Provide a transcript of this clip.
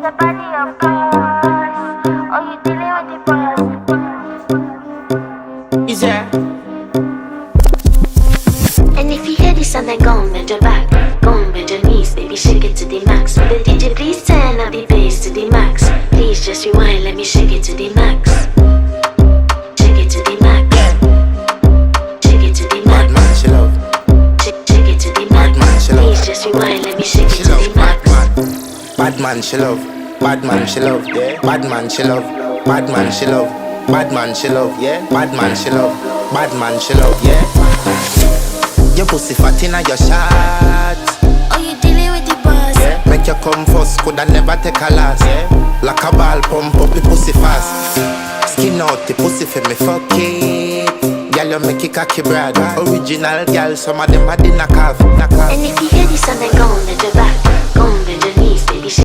the body of course. Oh, you dealing with the boss. Is there? And if you hear this and then go and bend your back, go and bend your knees, baby, shake it to the max. Will the DJ please turn up the bass to the max? Please just rewind, let me shake it to the max. Shake it to the max. Shake it to the Bad max. man, she love. Shake it to the Bad man, max. she love. Please just rewind, let me shake She it to love. the max. Bad man, she love. Bad man, she love. Yeah. Bad man, she love. Bad man, she love. Bad man, she love. Yeah. Bad man, she love. Bad man, she love. Yeah. Your pussy fat inna your shots. Oh, you dealing with the boss. Yeah. Make you come first, coulda never take a last. Yeah. Like a ball, pump up the pussy fast. Skin out the pussy for me, fuck it. Girl, you make it cocky, brother. Original girl, some of them a the knock off. And if you hear this and then go and bend your back, go and bend your knees, baby, shake